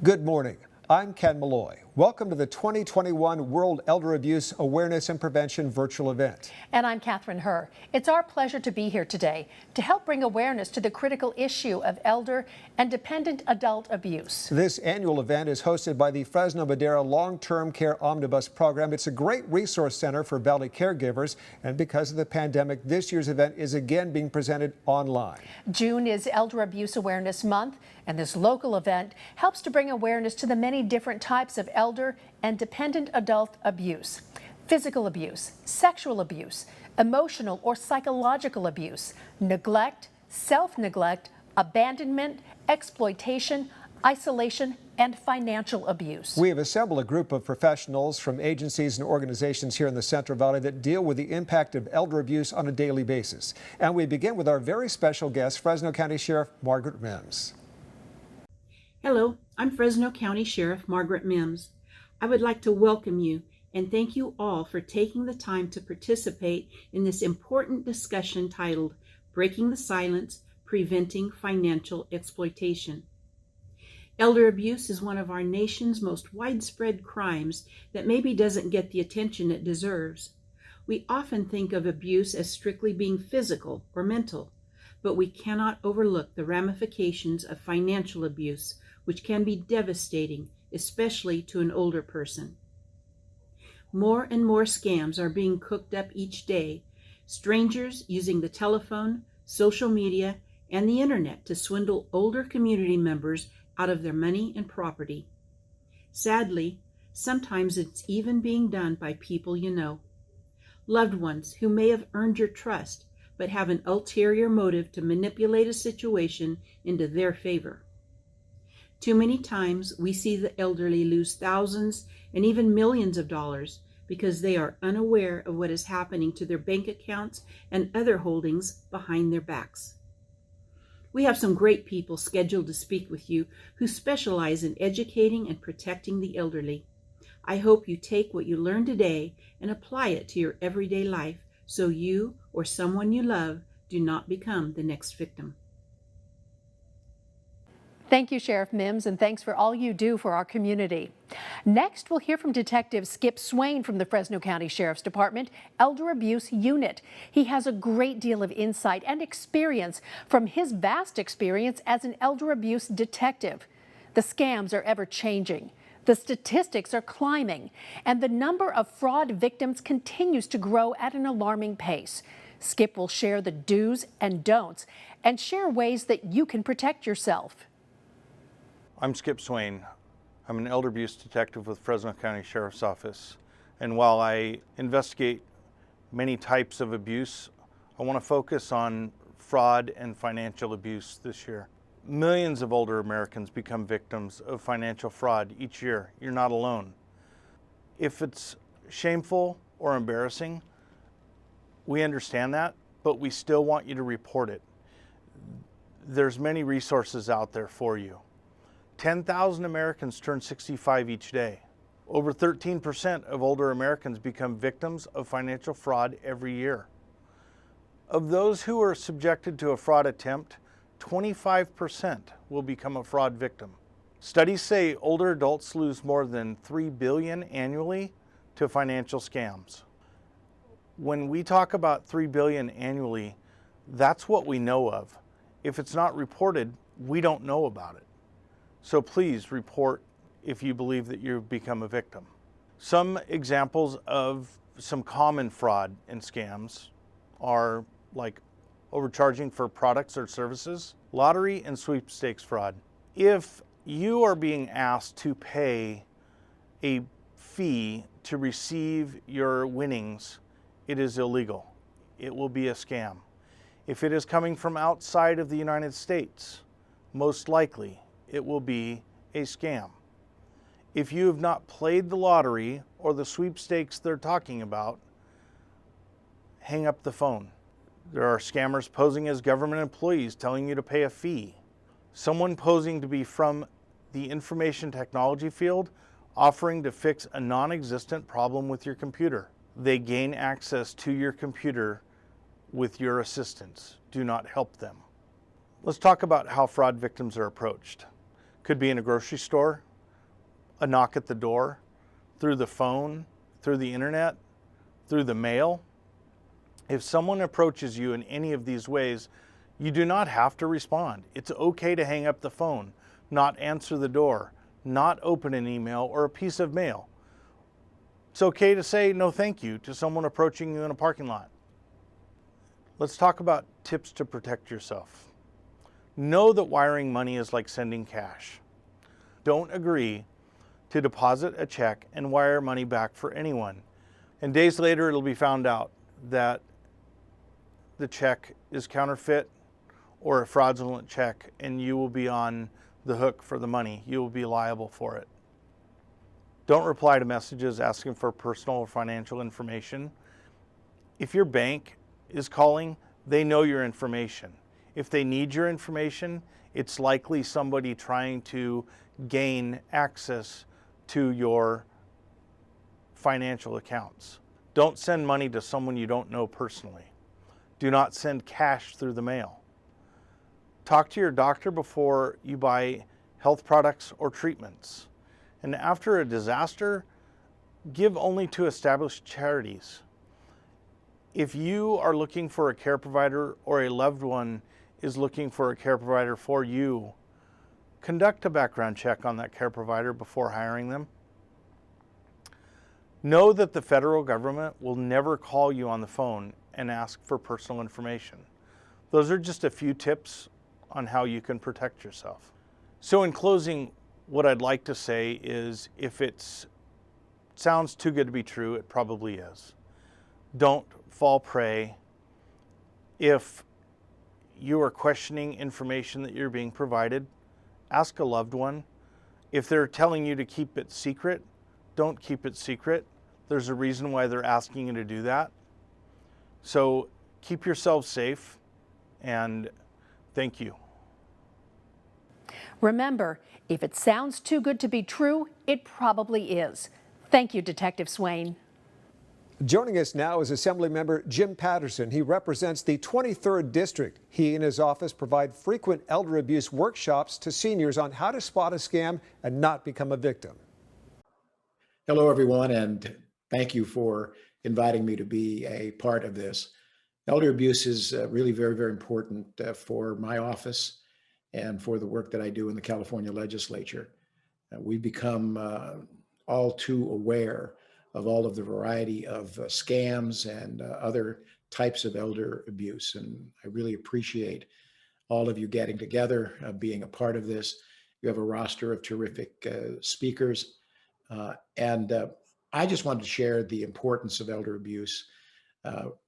Good morning. I'm Ken Malloy. Welcome to the 2021 World Elder Abuse Awareness and Prevention virtual event. And I'm Catherine Herr. It's our pleasure to be here today to help bring awareness to the critical issue of elder and dependent adult abuse. This annual event is hosted by the Fresno Madera Long-Term Care Omnibus Program. It's a great resource center for Valley caregivers, and because of the pandemic, this year's event is again being presented online. June is Elder Abuse Awareness Month, and this local event helps to bring awareness to the many different types of elder and dependent adult abuse. Physical abuse, sexual abuse, emotional or psychological abuse, neglect, self-neglect, abandonment, exploitation, isolation, and financial abuse. We have assembled a group of professionals from agencies and organizations here in the Central Valley that deal with the impact of elder abuse on a daily basis. And we begin with our very special guest, Fresno County Sheriff Margaret Mims. Hello, I'm Fresno County Sheriff Margaret Mims. I would like to welcome you and thank you all for taking the time to participate in this important discussion titled Breaking the Silence, Preventing Financial Exploitation. Elder abuse is one of our nation's most widespread crimes that maybe doesn't get the attention it deserves. We often think of abuse as strictly being physical or mental, but we cannot overlook the ramifications of financial abuse, which can be devastating, especially to an older person. More and more scams are being cooked up each day, strangers using the telephone, social media, and the internet to swindle older community members out of their money and property. Sadly, sometimes it's even being done by people you know. Loved ones who may have earned your trust, but have an ulterior motive to manipulate a situation into their favor. Too many times we see the elderly lose thousands and even millions of dollars because they are unaware of what is happening to their bank accounts and other holdings behind their backs. We have some great people scheduled to speak with you who specialize in educating and protecting the elderly. I hope you take what you learned today and apply it to your everyday life so you or someone you love do not become the next victim. Thank you, Sheriff Mims, and thanks for all you do for our community. Next, we'll hear from Detective Skip Swain from the Fresno County Sheriff's Department Elder Abuse Unit. He has a great deal of insight and experience from his vast experience as an elder abuse detective. The scams are ever changing. The statistics are climbing, and the number of fraud victims continues to grow at an alarming pace. Skip will share the do's and don'ts and share ways that you can protect yourself. I'm Skip Swain. I'm an elder abuse detective with Fresno County Sheriff's Office. And while I investigate many types of abuse, I want to focus on fraud and financial abuse this year. Millions of older Americans become victims of financial fraud each year. You're not alone. If it's shameful or embarrassing, we understand that, but we still want you to report it. There's many resources out there for you. 10,000 Americans turn 65 each day. Over 13% of older Americans become victims of financial fraud every year. Of those who are subjected to a fraud attempt, 25% will become a fraud victim. Studies say older adults lose more than $3 billion annually to financial scams. When we talk about $3 billion annually, that's what we know of. If it's not reported, we don't know about it. So please report if you believe that you've become a victim. Some examples of some common fraud and scams are like overcharging for products or services, lottery and sweepstakes fraud. If you are being asked to pay a fee to receive your winnings, it is illegal. It will be a scam. If it is coming from outside of the United States, most likely it will be a scam. If you have not played the lottery or the sweepstakes they're talking about, hang up the phone. There are scammers posing as government employees telling you to pay a fee. Someone posing to be from the information technology field offering to fix a non-existent problem with your computer. They gain access to your computer with your assistance. Do not help them. Let's talk about how fraud victims are approached. Could be in a grocery store, a knock at the door, through the phone, through the internet, through the mail. If someone approaches you in any of these ways, you do not have to respond. It's okay to hang up the phone, not answer the door, not open an email or a piece of mail. It's okay to say no thank you to someone approaching you in a parking lot. Let's talk about tips to protect yourself. Know that wiring money is like sending cash. Don't agree to deposit a check and wire money back for anyone. And days later, it'll be found out that the check is counterfeit or a fraudulent check, and you will be on the hook for the money. You will be liable for it. Don't reply to messages asking for personal or financial information. If your bank is calling, they know your information. If they need your information, it's likely somebody trying to gain access to your financial accounts. Don't send money to someone you don't know personally. Do not send cash through the mail. Talk to your doctor before you buy health products or treatments. And after a disaster, give only to established charities. If you are looking for a care provider or a loved one is looking for a care provider for you, conduct a background check on that care provider before hiring them. Know that the federal government will never call you on the phone and ask for personal information. Those are just a few tips on how you can protect yourself. So in closing, what I'd like to say is if it sounds too good to be true, it probably is. Don't fall prey. If you are questioning information that you're being provided, ask a loved one. If they're telling you to keep it secret, don't keep it secret. There's a reason why they're asking you to do that. So keep yourself safe, and thank you. Remember, if it sounds too good to be true, it probably is. Thank you, Detective Swain. Joining us now is Assemblymember Jim Patterson. He represents the 23rd District. He and his office provide frequent elder abuse workshops to seniors on how to spot a scam and not become a victim. Hello, everyone, and thank you for inviting me to be a part of this. Elder abuse is really very, very important for my office and for the work that I do in the California legislature. We've become all too aware of all of the variety of scams and other types of elder abuse. And I really appreciate all of you getting together, being a part of this. You have a roster of terrific speakers. And I just wanted to share the importance of elder abuse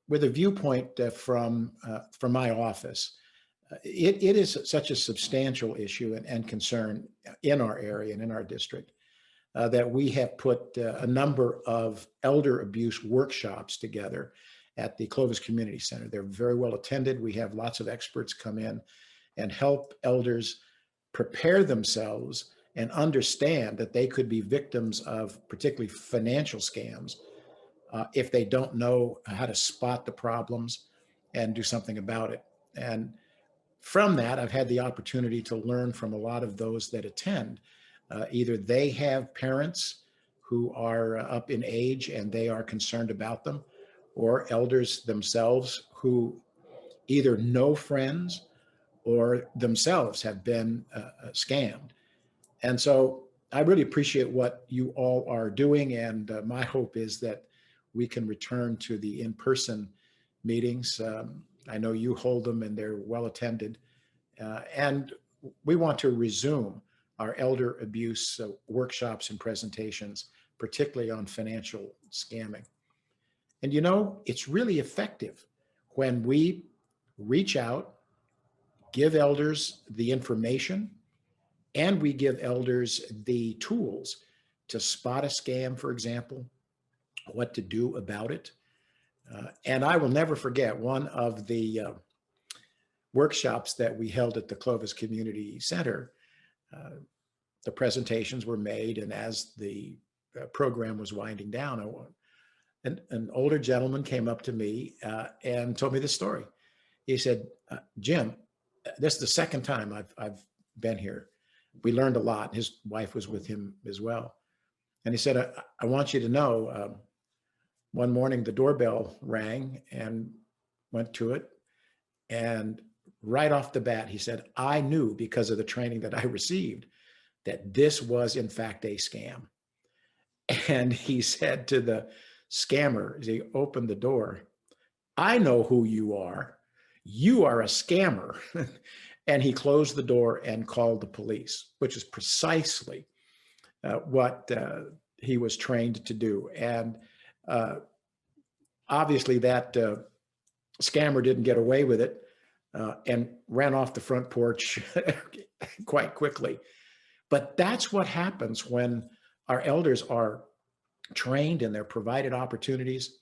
with a viewpoint from my office. It is such a substantial issue and concern in our area and in our district that we have put a number of elder abuse workshops together at the Clovis Community Center. They're very well attended. We have lots of experts come in and help elders prepare themselves and understand that they could be victims of particularly financial scams if they don't know how to spot the problems and do something about it. And from that, I've had the opportunity to learn from a lot of those that attend. Either they have parents who are up in age and they are concerned about them, or elders themselves who either know friends or themselves have been scammed. And so I really appreciate what you all are doing. And my hope is that we can return to the in-person meetings. I know you hold them and they're well attended. And we want to resume our elder abuse workshops and presentations, particularly on financial scamming. And you know, it's really effective when we reach out, give elders the information, and we give elders the tools to spot a scam, for example, what to do about it. And I will never forget one of the workshops that we held at the Clovis Community Center. The presentations were made, and as the program was winding down, an older gentleman came up to me and told me this story. He said, Jim, this is the second time I've been here. we learned a lot. His wife was with him as well. And he said, I want you to know, one morning the doorbell rang and went to it. And right off the bat, he said, I knew because of the training that I received that this was in fact a scam. And he said to the scammer as he opened the door, I know who you are. You are a scammer. And he closed the door and called the police, which is precisely what he was trained to do. And obviously that scammer didn't get away with it and ran off the front porch quite quickly. But that's what happens when our elders are trained and they're provided opportunities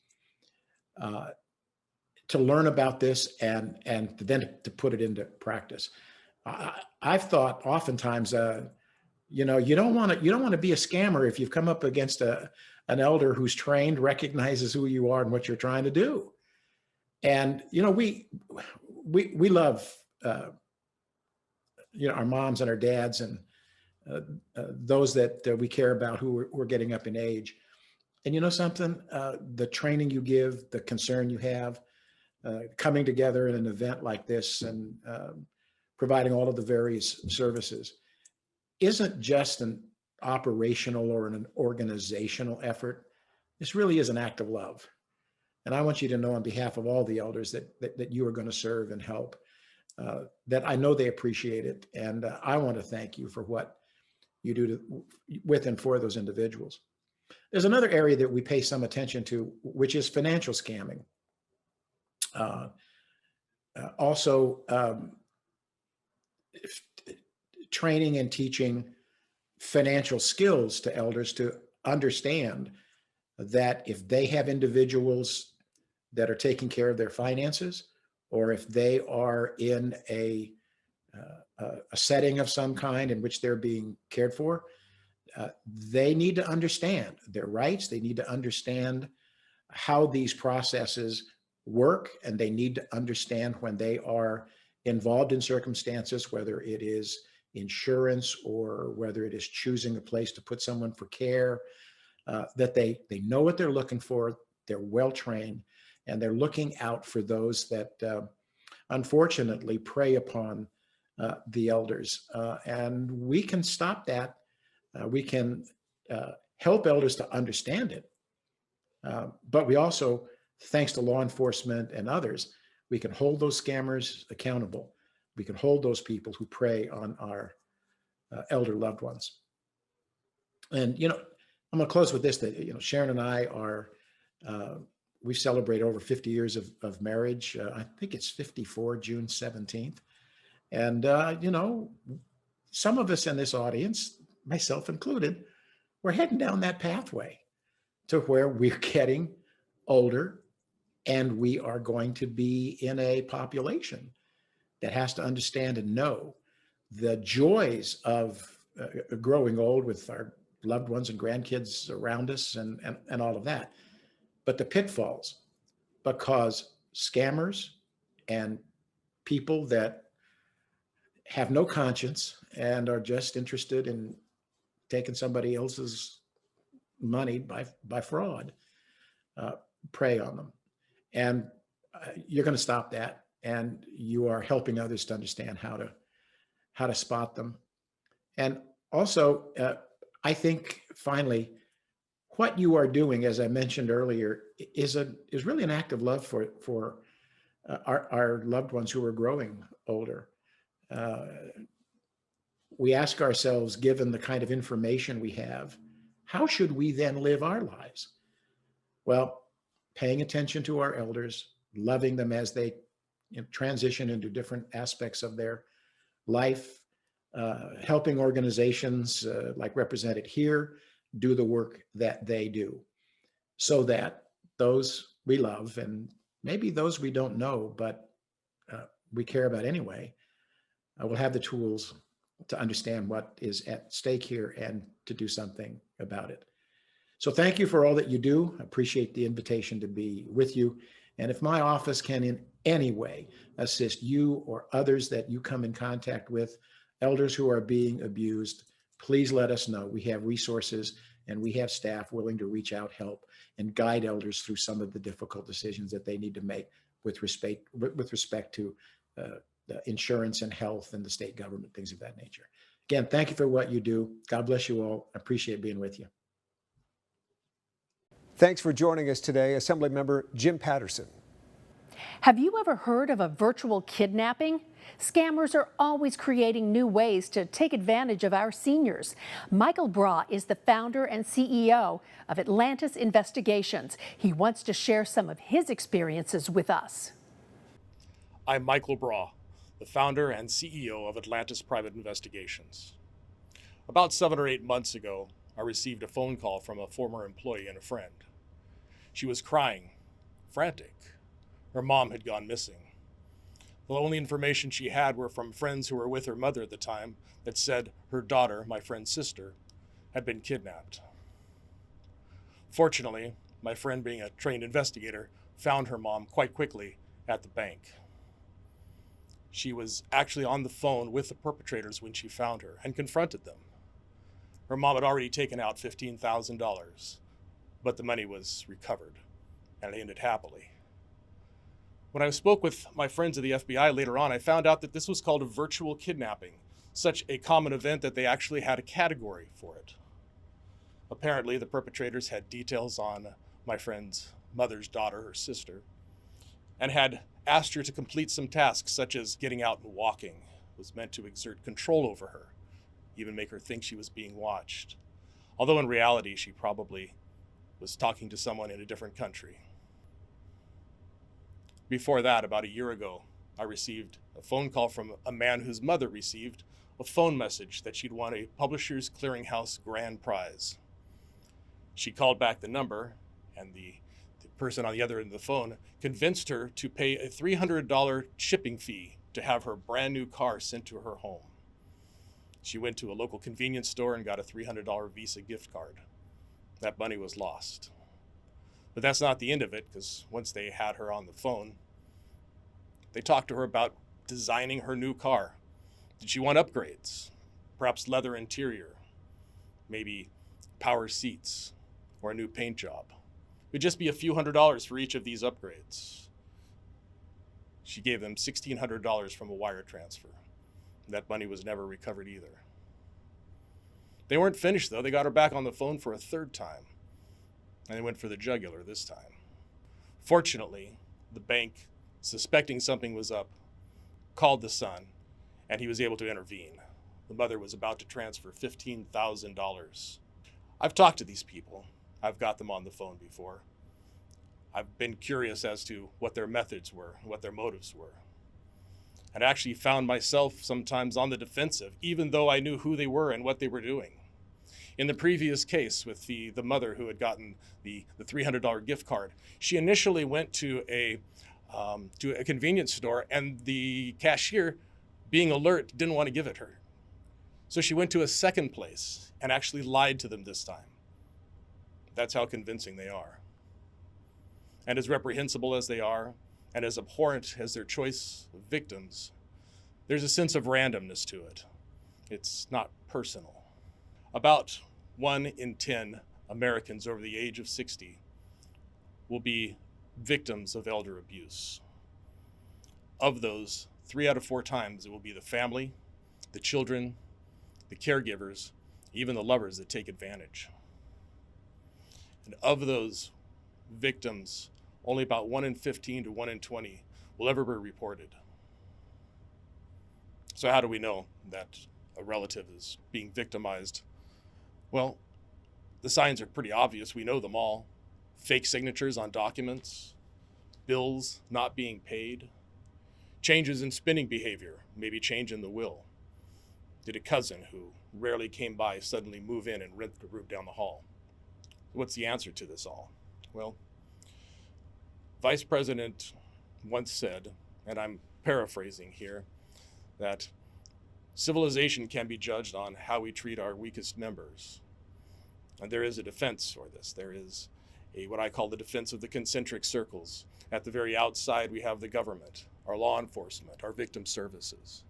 to learn about this and then to put it into practice. I've thought oftentimes, you don't want to be a scammer if you've come up against an elder who's trained, recognizes who you are and what you're trying to do. And we love our moms and our dads and those that we care about who we're getting up in age. And you know something, the training you give, the concern you have, coming together in an event like this and providing all of the various services isn't just an operational or an organizational effort. This really is an act of love. And I want you to know on behalf of all the elders that you are going to serve and help, that I know they appreciate it. And I want to thank you for what you do with and for those individuals. There's another area that we pay some attention to, which is financial scamming. Also, training and teaching financial skills to elders to understand that if they have individuals that are taking care of their finances, or if they are in a setting of some kind in which they're being cared for, they need to understand their rights. They need to understand how these processes work, and they need to understand when they are involved in circumstances, whether it is insurance or whether it is choosing a place to put someone for care, that they know what they're looking for, they're well trained, and they're looking out for those that unfortunately prey upon the elders. And we can stop that. We can help elders to understand it. But we also, thanks to law enforcement and others, we can hold those scammers accountable. We can hold those people who prey on our elder loved ones. And, I'm going to close with this, that, Sharon and I are, we celebrate over 50 years of marriage. I think it's 54, June 17th. And, some of us in this audience, myself included, we're heading down that pathway to where we're getting older and we are going to be in a population that has to understand and know the joys of growing old with our loved ones and grandkids around us and all of that, but the pitfalls, because scammers and people that have no conscience and are just interested in taking somebody else's money by fraud, prey on them. And you're going to stop that, and you are helping others to understand how to spot them. And also, I think finally, what you are doing, as I mentioned earlier, is really an act of love for our loved ones who are growing older. We ask ourselves, given the kind of information we have, how should we then live our lives? Well, paying attention to our elders, loving them as they transition into different aspects of their life, helping organizations like represented here do the work that they do, so that those we love and maybe those we don't know, but we care about anyway, will have the tools to understand what is at stake here and to do something about it. So thank you for all that you do. I appreciate the invitation to be with you. And if my office can in any way assist you or others that you come in contact with, elders who are being abused, please let us know. We have resources and we have staff willing to reach out, help, and guide elders through some of the difficult decisions that they need to make with respect to the insurance and health and the state government, things of that nature. Again, thank you for what you do. God bless you all. I appreciate being with you. Thanks for joining us today, Assemblymember Jim Patterson. Have you ever heard of a virtual kidnapping? Scammers are always creating new ways to take advantage of our seniors. Michael Braw is the founder and CEO of Atlantis Investigations. He wants to share some of his experiences with us. I'm Michael Braw, the founder and CEO of Atlantis Private Investigations. About 7 or 8 months ago, I received a phone call from a former employee and a friend. She was crying, frantic. Her mom had gone missing. The only information she had were from friends who were with her mother at the time that said her daughter, my friend's sister, had been kidnapped. Fortunately, my friend, being a trained investigator, found her mom quite quickly at the bank. She was actually on the phone with the perpetrators when she found her and confronted them. Her mom had already taken out $15,000, but the money was recovered, and it ended happily. When I spoke with my friends at the FBI later on, I found out that this was called a virtual kidnapping, such a common event that they actually had a category for it. Apparently, the perpetrators had details on my friend's mother's daughter, her sister, and had asked her to complete some tasks such as getting out and walking. It was meant to exert control over her, even make her think she was being watched. Although in reality, she probably was talking to someone in a different country. Before that, about a year ago, I received a phone call from a man whose mother received a phone message that she'd won a Publishers Clearinghouse grand prize. She called back the number, and the person on the other end of the phone convinced her to pay a $300 shipping fee to have her brand new car sent to her home. She went to a local convenience store and got a $300 Visa gift card. That money was lost. But that's not the end of it, because once they had her on the phone, they talked to her about designing her new car. Did she want upgrades? Perhaps leather interior, maybe power seats, or a new paint job. It would just be a few $100s for each of these upgrades. She gave them $1,600 from a wire transfer. That money was never recovered either. They weren't finished, though. They got her back on the phone for a third time, and they went for the jugular this time. Fortunately, the bank, suspecting something was up, called the son, and he was able to intervene. The mother was about to transfer $15,000. I've talked to these people. I've got them on the phone before. I've been curious as to what their methods were, what their motives were. And actually found myself sometimes on the defensive, even though I knew who they were and what they were doing. In the previous case with the mother who had gotten the $300 gift card, she initially went to a convenience store, and the cashier, being alert, didn't want to give it her. So she went to a second place and actually lied to them this time. That's how convincing they are. And as reprehensible as they are, and as abhorrent as their choice of victims, there's a sense of randomness to it. It's not personal. About 1 in 10 Americans over the age of 60 will be victims of elder abuse. Of those, 3 out of 4 times it will be the family, the children, the caregivers, even the lovers that take advantage. And of those victims, only about 1 in 15 to 1 in 20 will ever be reported. So how do we know that a relative is being victimized? Well, the signs are pretty obvious. We know them all. Fake signatures on documents, bills not being paid, changes in spending behavior, maybe change in the will. Did a cousin who rarely came by suddenly move in and rent the room down the hall? What's the answer to this all? Well, Vice President once said, and I'm paraphrasing here, that civilization can be judged on how we treat our weakest members. And there is a defense for this. There is what I call the defense of the concentric circles. At the very outside, we have the government, our law enforcement, our victim services.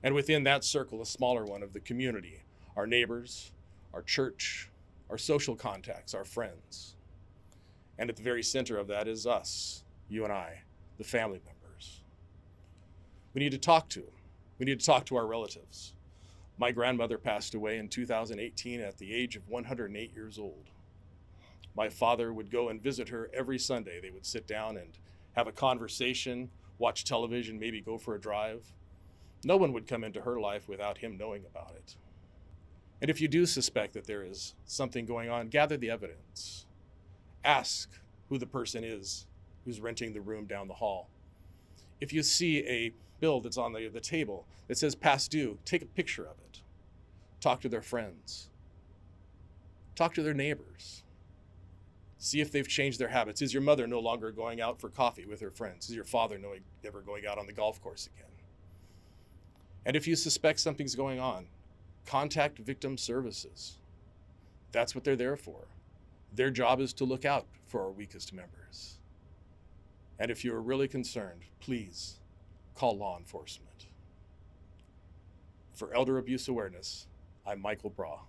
And within that circle, a smaller one of the community, our neighbors, our church, our social contacts, our friends. And at the very center of that is us, you and I, the family members. We need to talk to them. We need to talk to our relatives. My grandmother passed away in 2018 at the age of 108 years old. My father would go and visit her every Sunday. They would sit down and have a conversation, watch television, maybe go for a drive. No one would come into her life without him knowing about it. And if you do suspect that there is something going on, gather the evidence. Ask who the person is who's renting the room down the hall. If you see a bill that's on the table that says past due, take a picture of it. Talk to their friends. Talk to their neighbors. See if they've changed their habits. Is your mother no longer going out for coffee with her friends? Is your father never going out on the golf course again? And if you suspect something's going on, contact victim services. That's what they're there for. Their job is to look out for our weakest members. And if you're really concerned, please call law enforcement. For Elder Abuse Awareness, I'm Michael Braw.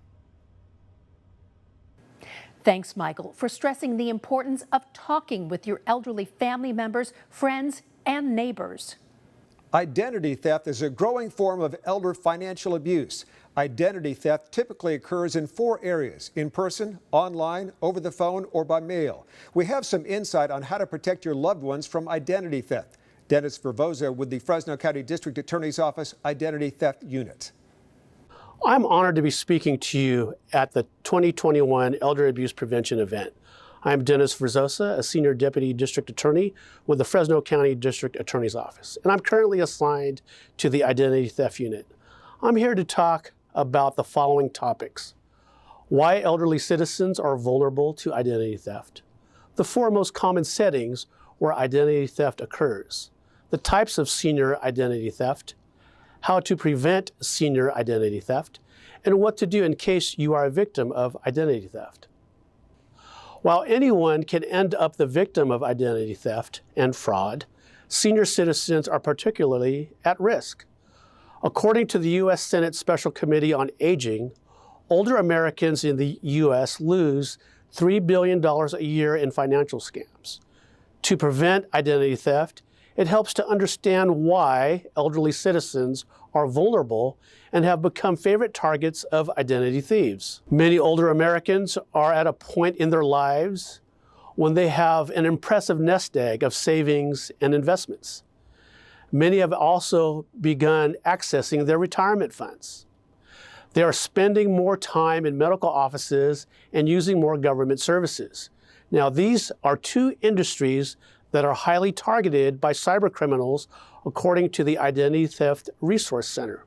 Thanks, Michael, for stressing the importance of talking with your elderly family members, friends, and neighbors. Identity theft is a growing form of elder financial abuse. Identity theft typically occurs in 4 areas: in person, online, over the phone, or by mail. We have some insight on how to protect your loved ones from identity theft. Dennis Vervoza with the Fresno County District Attorney's Office Identity Theft Unit. I'm honored to be speaking to you at the 2021 Elder Abuse Prevention event. I'm Dennis Vervoza, a Senior Deputy District Attorney with the Fresno County District Attorney's Office, and I'm currently assigned to the Identity Theft Unit. I'm here to talk about the following topics: why elderly citizens are vulnerable to identity theft, the 4 most common settings where identity theft occurs, the types of senior identity theft, how to prevent senior identity theft, and what to do in case you are a victim of identity theft. While anyone can end up the victim of identity theft and fraud, senior citizens are particularly at risk. According to the U.S. Senate Special Committee on Aging, older Americans in the U.S. lose $3 billion a year in financial scams. To prevent identity theft, it helps to understand why elderly citizens are vulnerable and have become favorite targets of identity thieves. Many older Americans are at a point in their lives when they have an impressive nest egg of savings and investments. Many have also begun accessing their retirement funds. They are spending more time in medical offices and using more government services. Now, these are 2 industries that are highly targeted by cyber criminals, according to the Identity Theft Resource Center.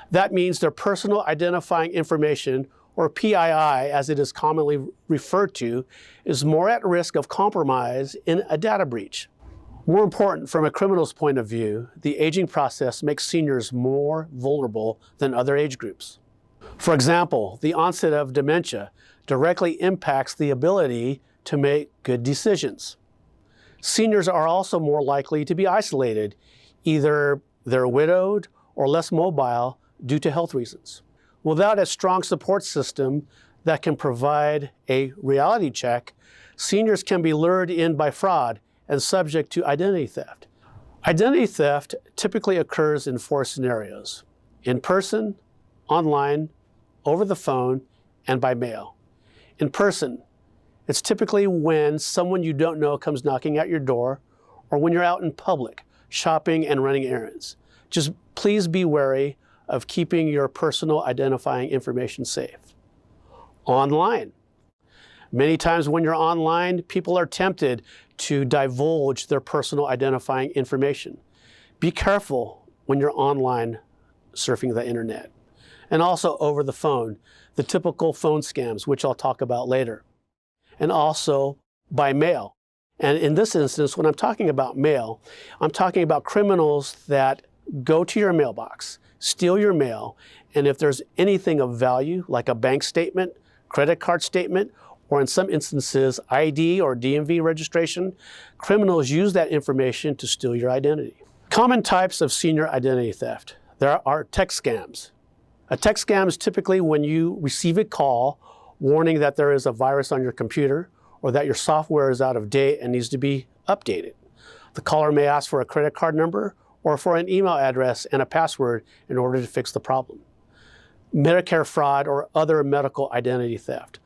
That means their personal identifying information, or PII as it is commonly referred to, is more at risk of compromise in a data breach. More important, from a criminal's point of view, the aging process makes seniors more vulnerable than other age groups. For example, the onset of dementia directly impacts the ability to make good decisions. Seniors are also more likely to be isolated. Either they're widowed or less mobile due to health reasons. Without a strong support system that can provide a reality check, seniors can be lured in by fraud and subject to identity theft. Identity theft typically occurs in 4 scenarios: in person, online, over the phone, and by mail. In person, it's typically when someone you don't know comes knocking at your door, or when you're out in public, shopping and running errands. Just please be wary of keeping your personal identifying information safe. Online. Many times when you're online, people are tempted to divulge their personal identifying information. Be careful when you're online surfing the internet. And also over the phone, the typical phone scams, which I'll talk about later. And also by mail. And in this instance, when I'm talking about mail, I'm talking about criminals that go to your mailbox, steal your mail, and if there's anything of value, like a bank statement, credit card statement, or in some instances, ID or DMV registration, criminals use that information to steal your identity. Common types of senior identity theft. There are text scams. A text scam is typically when you receive a call warning that there is a virus on your computer or that your software is out of date and needs to be updated. The caller may ask for a credit card number or for an email address and a password in order to fix the problem. Medicare fraud or other medical identity theft.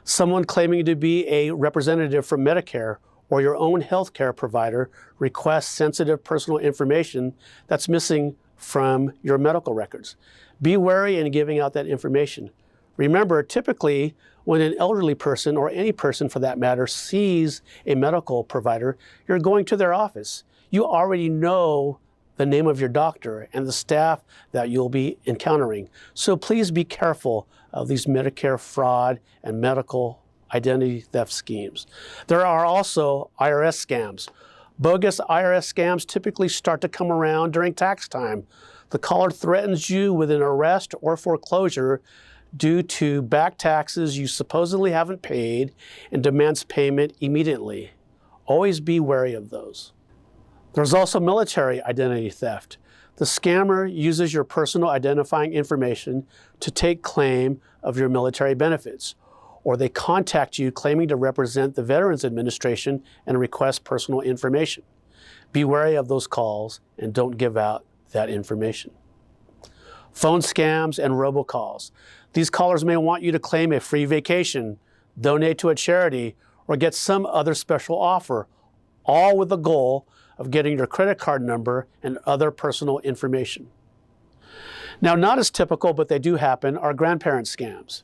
Someone claiming to be a representative from Medicare or your own healthcare provider requests sensitive personal information that's missing from your medical records. Be wary in giving out that information. Remember, typically, when an elderly person, or any person for that matter, sees a medical provider, you're going to their office. You already know the name of your doctor and the staff that you'll be encountering. So please be careful of these Medicare fraud and medical identity theft schemes. There are also IRS scams. Bogus IRS scams typically start to come around during tax time. The caller threatens you with an arrest or foreclosure due to back taxes you supposedly haven't paid and demands payment immediately. Always be wary of those. There's also military identity theft. The scammer uses your personal identifying information to take claim of your military benefits, or they contact you claiming to represent the Veterans Administration and request personal information. Be wary of those calls and don't give out that information. Phone scams and robocalls. These callers may want you to claim a free vacation, donate to a charity, or get some other special offer, all with the goal of getting your credit card number and other personal information. Now, not as typical, but they do happen, are grandparent scams,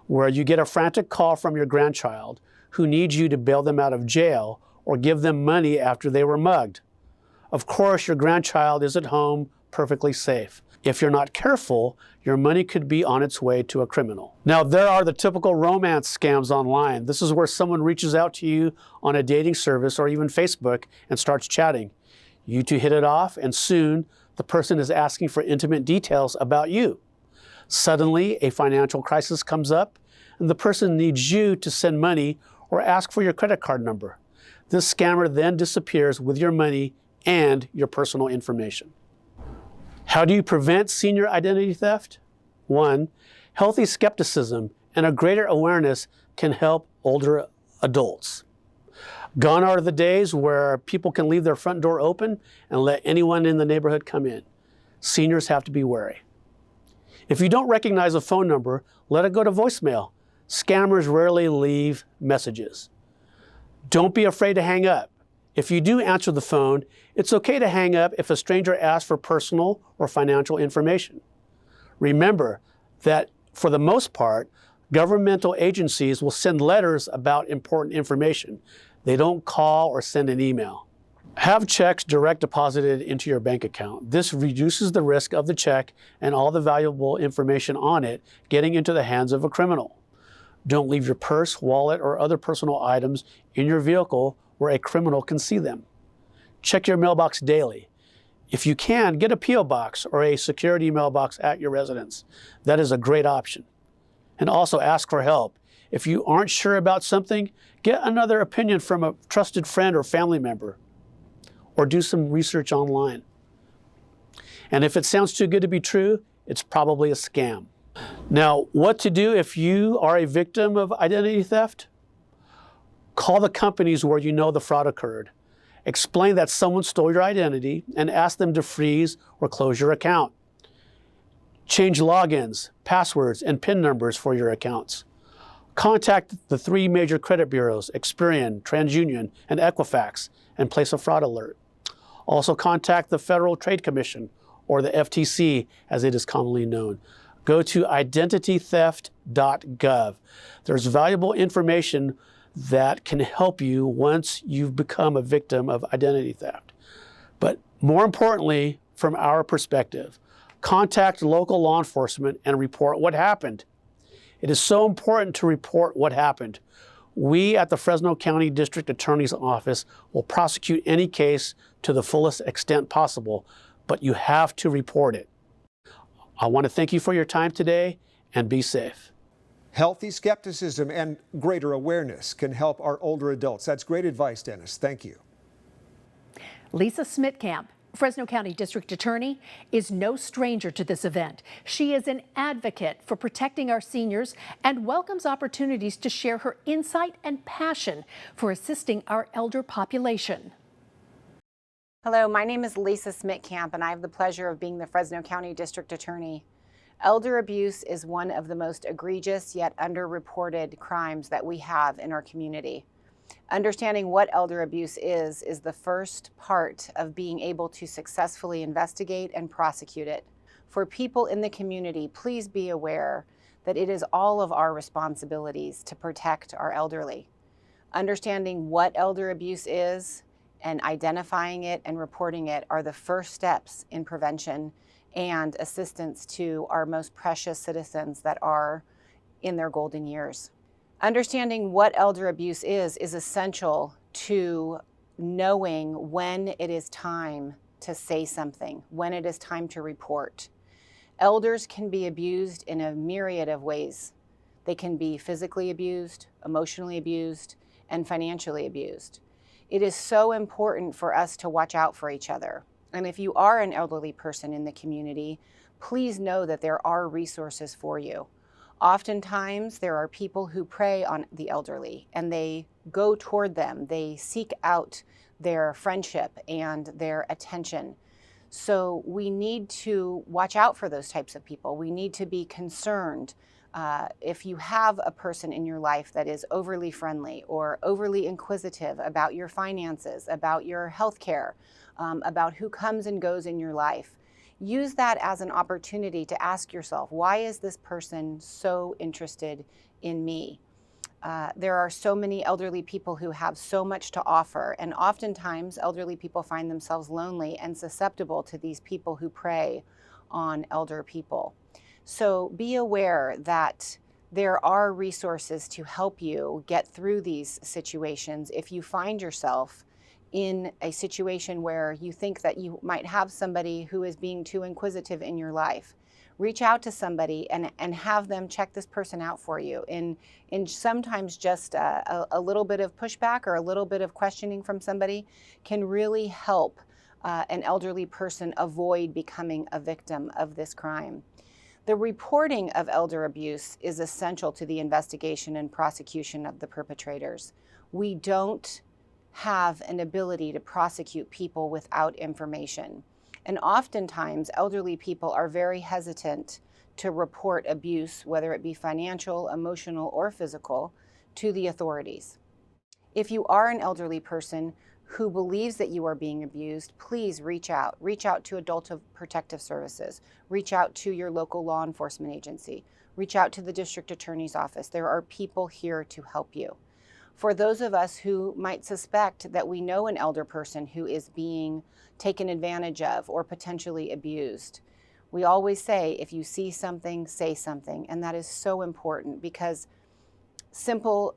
where you get a frantic call from your grandchild who needs you to bail them out of jail or give them money after they were mugged. Of course, your grandchild is at home perfectly safe. If you're not careful, your money could be on its way to a criminal. Now, there are the typical romance scams online. This is where someone reaches out to you on a dating service or even Facebook and starts chatting. You two hit it off, and soon the person is asking for intimate details about you. Suddenly, a financial crisis comes up, and the person needs you to send money or ask for your credit card number. This scammer then disappears with your money and your personal information. How do you prevent senior identity theft? 1, healthy skepticism and a greater awareness can help older adults. Gone are the days where people can leave their front door open and let anyone in the neighborhood come in. Seniors have to be wary. If you don't recognize a phone number, let it go to voicemail. Scammers rarely leave messages. Don't be afraid to hang up. If you do answer the phone, it's okay to hang up if a stranger asks for personal or financial information. Remember that for the most part, governmental agencies will send letters about important information. They don't call or send an email. Have checks direct deposited into your bank account. This reduces the risk of the check and all the valuable information on it getting into the hands of a criminal. Don't leave your purse, wallet, or other personal items in your vehicle where a criminal can see them. Check your mailbox daily. If you can, get a P.O. box or a security mailbox at your residence. That is a great option. And also ask for help. If you aren't sure about something, get another opinion from a trusted friend or family member, or do some research online. And if it sounds too good to be true, it's probably a scam. Now, what to do if you are a victim of identity theft? Call the companies where you know the fraud occurred. Explain that someone stole your identity and ask them to freeze or close your account. Change logins, passwords, and PIN numbers for your accounts. Contact the 3 major credit bureaus, Experian, TransUnion, and Equifax, and place a fraud alert. Also contact the Federal Trade Commission, or the FTC as it is commonly known. Go to identitytheft.gov. There's valuable information that can help you once you've become a victim of identity theft. But more importantly, from our perspective, contact local law enforcement and report what happened. It is so important to report what happened. We at the Fresno County District Attorney's Office will prosecute any case to the fullest extent possible, but you have to report it. I want to thank you for your time today, and be safe. Healthy skepticism and greater awareness can help our older adults. That's great advice, Dennis. Thank you. Lisa Smitkamp Fresno County District Attorney is no stranger to this event. She is an advocate for protecting our seniors and welcomes opportunities to share her insight and passion for assisting our elder population. Hello, my name is Lisa Smitkamp, and I have the pleasure of being the Fresno County District Attorney. Elder abuse is one of the most egregious yet underreported crimes that we have in our community. Understanding what elder abuse is the first part of being able to successfully investigate and prosecute it. For people in the community, please be aware that it is all of our responsibilities to protect our elderly. Understanding what elder abuse is and identifying it and reporting it are the first steps in prevention and assistance to our most precious citizens that are in their golden years. Understanding what elder abuse is essential to knowing when it is time to say something, when it is time to report. Elders can be abused in a myriad of ways. They can be physically abused, emotionally abused, and financially abused. It is so important for us to watch out for each other. And if you are an elderly person in the community, please know that there are resources for you. Oftentimes, there are people who prey on the elderly and they go toward them. They seek out their friendship and their attention. So we need to watch out for those types of people. We need to be concerned if you have a person in your life that is overly friendly or overly inquisitive about your finances, about your health care, about who comes and goes in your life. Use that as an opportunity to ask yourself, why is this person so interested in me? There are so many elderly people who have so much to offer, and oftentimes elderly people find themselves lonely and susceptible to these people who prey on elder people. So be aware that there are resources to help you get through these situations if you find yourself in a situation where you think that you might have somebody who is being too inquisitive in your life. Reach out to somebody and have them check this person out for you. In sometimes just a little bit of pushback or a little bit of questioning from somebody can really help an elderly person avoid becoming a victim of this crime. The reporting of elder abuse is essential to the investigation and prosecution of the perpetrators. We don't have an ability to prosecute people without information. And oftentimes, elderly people are very hesitant to report abuse, whether it be financial, emotional, or physical, to the authorities. If you are an elderly person who believes that you are being abused, please reach out. Reach out to Adult Protective Services. Reach out to your local law enforcement agency. Reach out to the district attorney's office. There are people here to help you. For those of us who might suspect that we know an elder person who is being taken advantage of or potentially abused, we always say, if you see something, say something. And that is so important because simple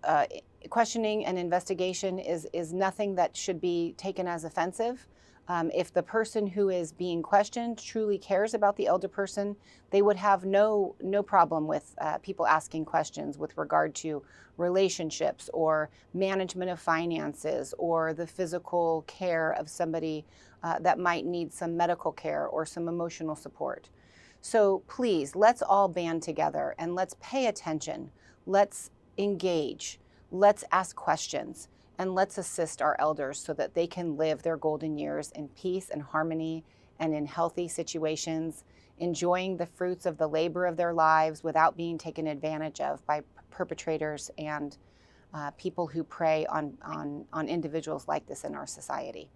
questioning and investigation is nothing that should be taken as offensive. If the person who is being questioned truly cares about the elder person, they would have no problem with people asking questions with regard to relationships or management of finances or the physical care of somebody that might need some medical care or some emotional support. So please, let's all band together and let's pay attention. Let's engage. Let's ask questions. And let's assist our elders so that they can live their golden years in peace and harmony and in healthy situations, enjoying the fruits of the labor of their lives without being taken advantage of by perpetrators and people who prey on individuals like this in our society.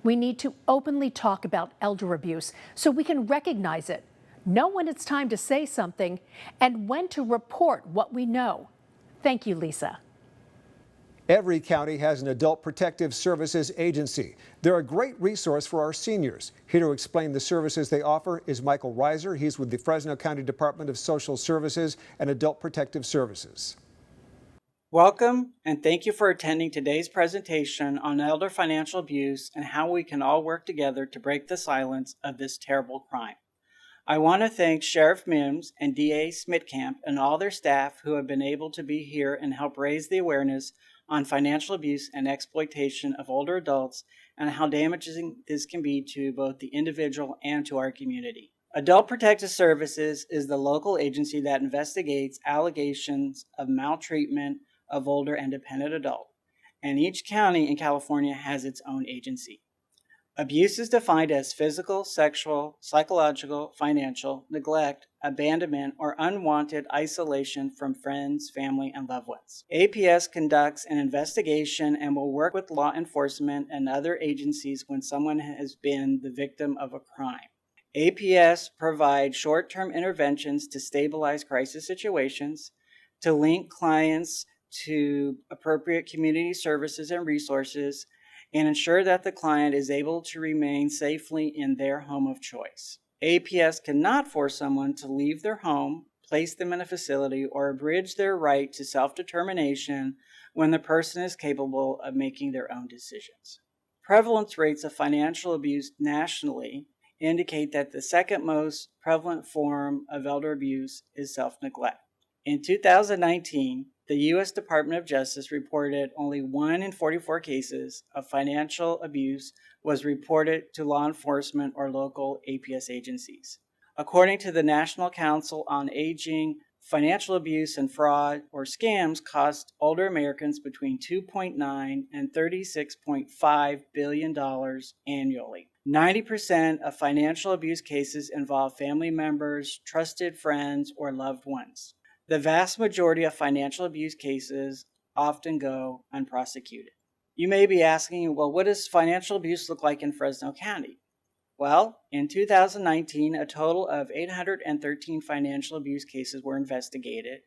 We need to openly talk about elder abuse so we can recognize it, know when it's time to say something, and when to report what we know. Thank you, Lisa. Every county has an Adult Protective Services agency. They're a great resource for our seniors. Here to explain the services they offer is Michael Reiser. He's with the Fresno County Department of Social Services and Adult Protective Services. Welcome, and thank you for attending today's presentation on elder financial abuse and how we can all work together to break the silence of this terrible crime. I want to thank Sheriff Mims and DA Smitkamp and all their staff who have been able to be here and help raise the awareness on financial abuse and exploitation of older adults and how damaging this can be to both the individual and to our community. Adult Protective Services is the local agency that investigates allegations of maltreatment of older and dependent adults, and each county in California has its own agency. Abuse is defined as physical, sexual, psychological, financial, neglect, abandonment, or unwanted isolation from friends, family, and loved ones. APS conducts an investigation and will work with law enforcement and other agencies when someone has been the victim of a crime. APS provides short-term interventions to stabilize crisis situations, to link clients to appropriate community services and resources, and ensure that the client is able to remain safely in their home of choice. APS cannot force someone to leave their home, place them in a facility, or abridge their right to self-determination when the person is capable of making their own decisions. Prevalence rates of financial abuse nationally indicate that the second most prevalent form of elder abuse is self-neglect. In 2019, the U.S. Department of Justice reported only 1 in 44 cases of financial abuse was reported to law enforcement or local APS agencies. According to the National Council on Aging, financial abuse and fraud or scams cost older Americans between $2.9 and $36.5 billion annually. 90% of financial abuse cases involve family members, trusted friends, or loved ones. The vast majority of financial abuse cases often go unprosecuted. You may be asking, well, what does financial abuse look like in Fresno County? Well, in 2019, a total of 813 financial abuse cases were investigated,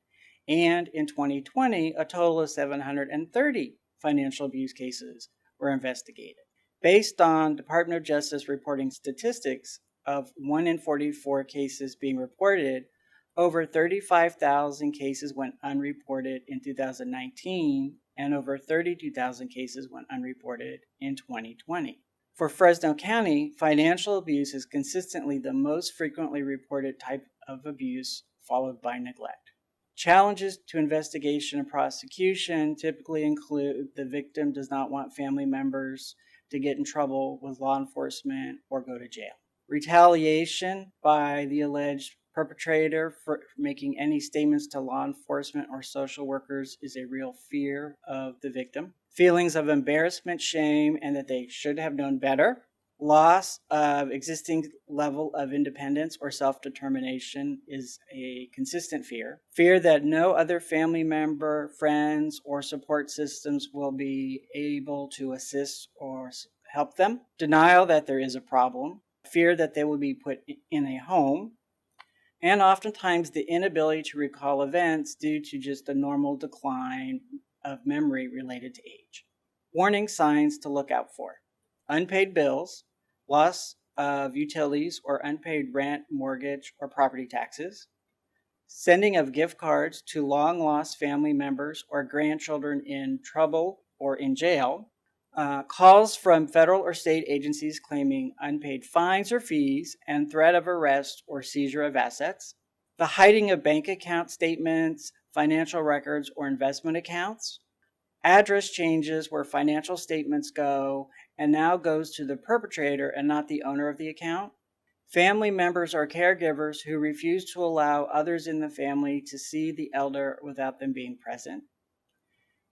and in 2020, a total of 730 financial abuse cases were investigated. Based on Department of Justice reporting statistics of 1 in 44 cases being reported, over 35,000 cases went unreported in 2019, and over 32,000 cases went unreported in 2020. For Fresno County, financial abuse is consistently the most frequently reported type of abuse, followed by neglect. Challenges to investigation and prosecution typically include the victim does not want family members to get in trouble with law enforcement or go to jail. Retaliation by the alleged perpetrator for making any statements to law enforcement or social workers is a real fear of the victim. Feelings of embarrassment, shame, and that they should have known better. Loss of existing level of independence or self-determination is a consistent fear. Fear that no other family member, friends, or support systems will be able to assist or help them. Denial that there is a problem. Fear that they will be put in a home. And oftentimes the inability to recall events due to just a normal decline of memory related to age. Warning signs to look out for: unpaid bills, loss of utilities or unpaid rent, mortgage, or property taxes, sending of gift cards to long-lost family members or grandchildren in trouble or in jail, calls from federal or state agencies claiming unpaid fines or fees and threat of arrest or seizure of assets, the hiding of bank account statements, financial records, or investment accounts, address changes where financial statements go and now goes to the perpetrator and not the owner of the account, family members or caregivers who refuse to allow others in the family to see the elder without them being present,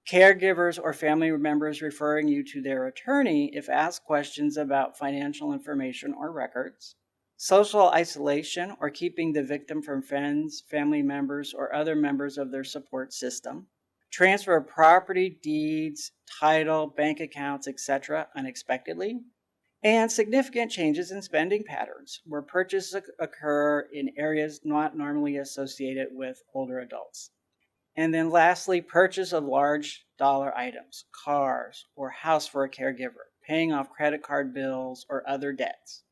caregivers or family members referring you to their attorney if asked questions about financial information or records, social isolation or keeping the victim from friends, family members, or other members of their support system, transfer of property, deeds, title, bank accounts, etc. unexpectedly, and significant changes in spending patterns where purchases occur in areas not normally associated with older adults. And then lastly, purchase of large dollar items, cars, or house for a caregiver, paying off credit card bills or other debts.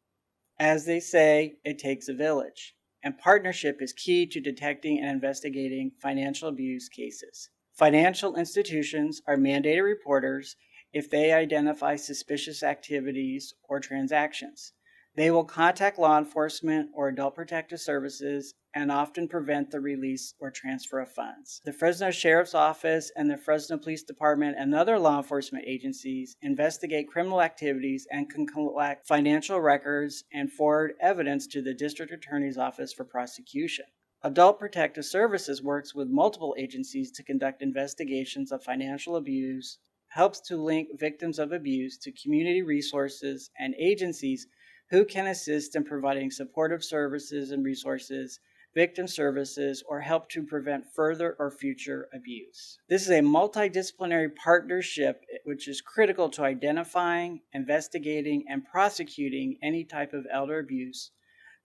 As they say, it takes a village, and partnership is key to detecting and investigating financial abuse cases. Financial institutions are mandated reporters if they identify suspicious activities or transactions. They will contact law enforcement or adult protective services and often prevent the release or transfer of funds. The Fresno Sheriff's Office and the Fresno Police Department and other law enforcement agencies investigate criminal activities and can collect financial records and forward evidence to the District Attorney's Office for prosecution. Adult Protective Services works with multiple agencies to conduct investigations of financial abuse, helps to link victims of abuse to community resources and agencies who can assist in providing supportive services and resources, victim services, or help to prevent further or future abuse. This is a multidisciplinary partnership which is critical to identifying, investigating, and prosecuting any type of elder abuse,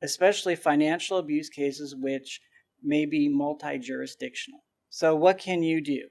especially financial abuse cases which may be multi-jurisdictional. So what can you do?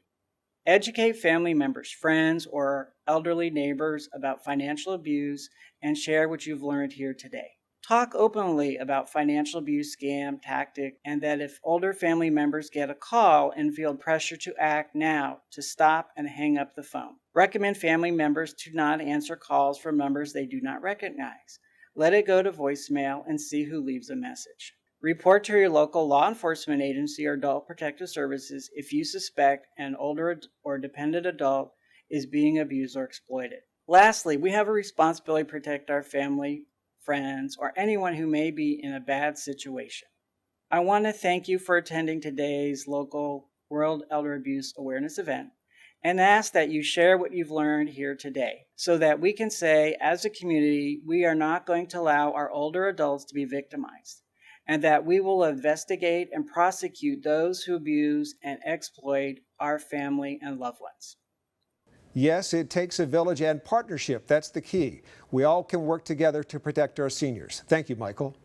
Educate family members, friends, or elderly neighbors about financial abuse and share what you've learned here today. Talk openly about financial abuse scam tactic, and that if older family members get a call and feel pressure to act now, to stop and hang up the phone. Recommend family members to not answer calls from numbers they do not recognize. Let it go to voicemail and see who leaves a message. Report to your local law enforcement agency or adult protective services if you suspect an older or dependent adult is being abused or exploited. Lastly, we have a responsibility to protect our family, friends, or anyone who may be in a bad situation. I want to thank you for attending today's local World Elder Abuse Awareness event and ask that you share what you've learned here today so that we can say, as a community, we are not going to allow our older adults to be victimized, and that we will investigate and prosecute those who abuse and exploit our family and loved ones. Yes, it takes a village and partnership. That's the key. We all can work together to protect our seniors. Thank you, Michael.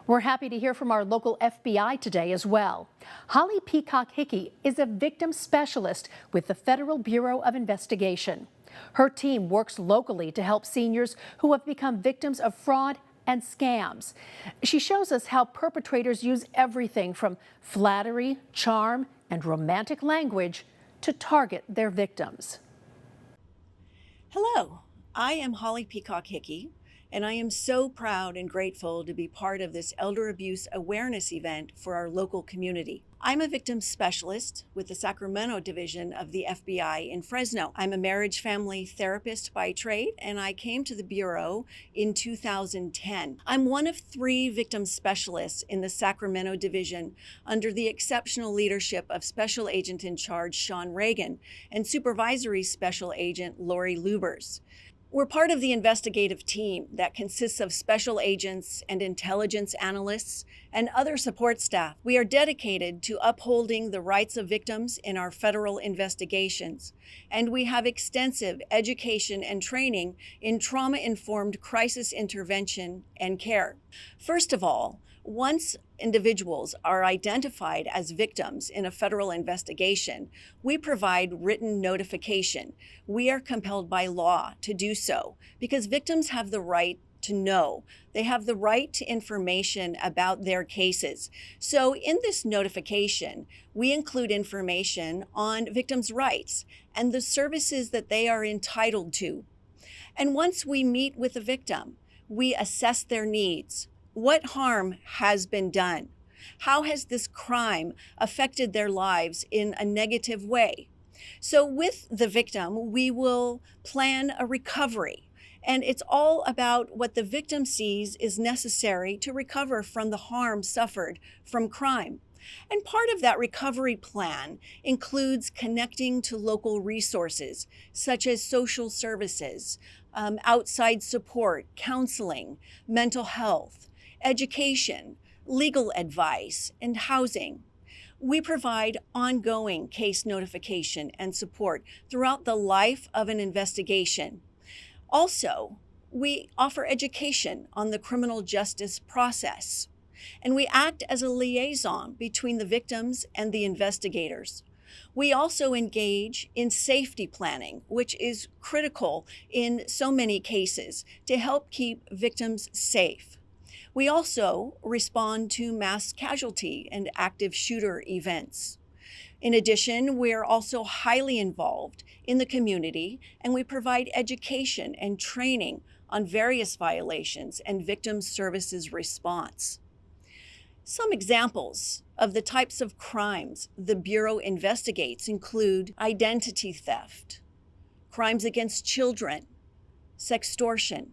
We're happy to hear from our local FBI today as well. Holly Peacock Hickey is a victim specialist with the Federal Bureau of Investigation. Her team works locally to help seniors who have become victims of fraud and scams. She shows us how perpetrators use everything from flattery, charm, and romantic language to target their victims. Hello, I am Holly Peacock Hickey, and I am so proud and grateful to be part of this elder abuse awareness event for our local community. I'm a victim specialist with the Sacramento division of the FBI in Fresno. I'm a marriage family therapist by trade, and I came to the Bureau in 2010. I'm one of 3 victim specialists in the Sacramento division under the exceptional leadership of Special Agent in Charge Sean Reagan and Supervisory Special Agent Lori Lubers. We're part of the investigative team that consists of special agents and intelligence analysts and other support staff. We are dedicated to upholding the rights of victims in our federal investigations, and we have extensive education and training in trauma-informed crisis intervention and care. First of all, once individuals are identified as victims in a federal investigation, we provide written notification. We are compelled by law to do so because victims have the right to know. They have the right to information about their cases. So in this notification, we include information on victims' rights and the services that they are entitled to. And once we meet with the victim, we assess their needs. What harm has been done? How has this crime affected their lives in a negative way? So with the victim, we will plan a recovery. And it's all about what the victim sees is necessary to recover from the harm suffered from crime. And part of that recovery plan includes connecting to local resources, such as social services, outside support, counseling, mental health, education, legal advice, and housing. We provide ongoing case notification and support throughout the life of an investigation. Also, we offer education on the criminal justice process, and we act as a liaison between the victims and the investigators. We also engage in safety planning, which is critical in so many cases to help keep victims safe. We also respond to mass casualty and active shooter events. In addition, we're also highly involved in the community, and we provide education and training on various violations and victim services response. Some examples of the types of crimes the Bureau investigates include identity theft, crimes against children, sextortion,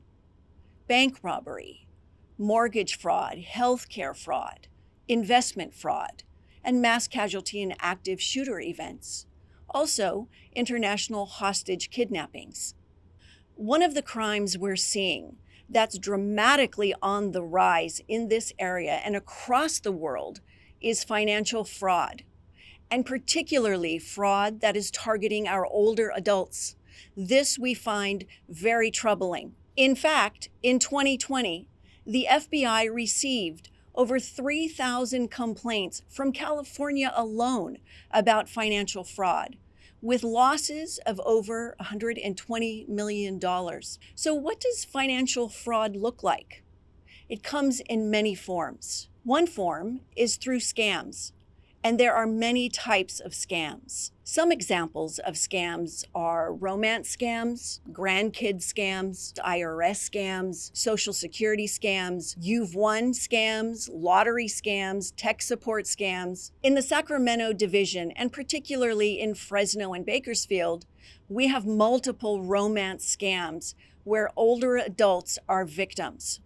bank robbery, mortgage fraud, healthcare fraud, investment fraud, and mass casualty and active shooter events. Also, international hostage kidnappings. One of the crimes we're seeing that's dramatically on the rise in this area and across the world is financial fraud, and particularly fraud that is targeting our older adults. This we find very troubling. In fact, in 2020, the FBI received over 3,000 complaints from California alone about financial fraud, with losses of over $120 million. So what does financial fraud look like? It comes in many forms. One form is through scams, and there are many types of scams. Some examples of scams are romance scams, grandkid scams, IRS scams, Social Security scams, You've Won scams, lottery scams, tech support scams. In the Sacramento division, and particularly in Fresno and Bakersfield, we have multiple romance scams where older adults are victims.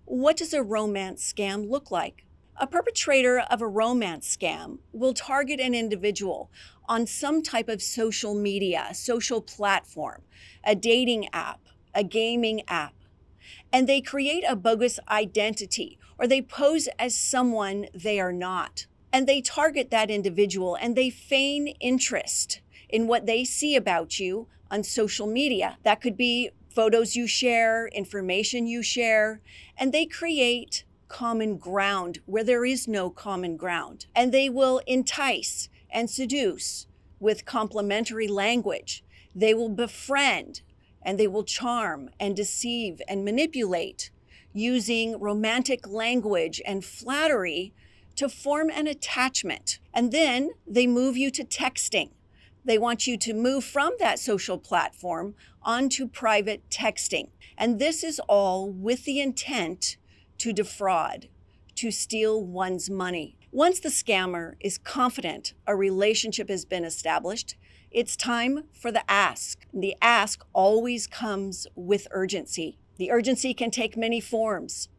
What does a romance scam look like? A perpetrator of a romance scam will target an individual on some type of social media, social platform, a dating app, a gaming app, and they create a bogus identity or they pose as someone they are not. And they target that individual and they feign interest in what they see about you on social media. That could be photos you share, information you share, and they create common ground where there is no common ground. And they will entice and seduce with complimentary language. They will befriend and they will charm and deceive and manipulate using romantic language and flattery to form an attachment. And then they move you to texting. They want you to move from that social platform onto private texting. And this is all with the intent to defraud, to steal one's money. Once the scammer is confident a relationship has been established, it's time for the ask. The ask always comes with urgency. The urgency can take many forms,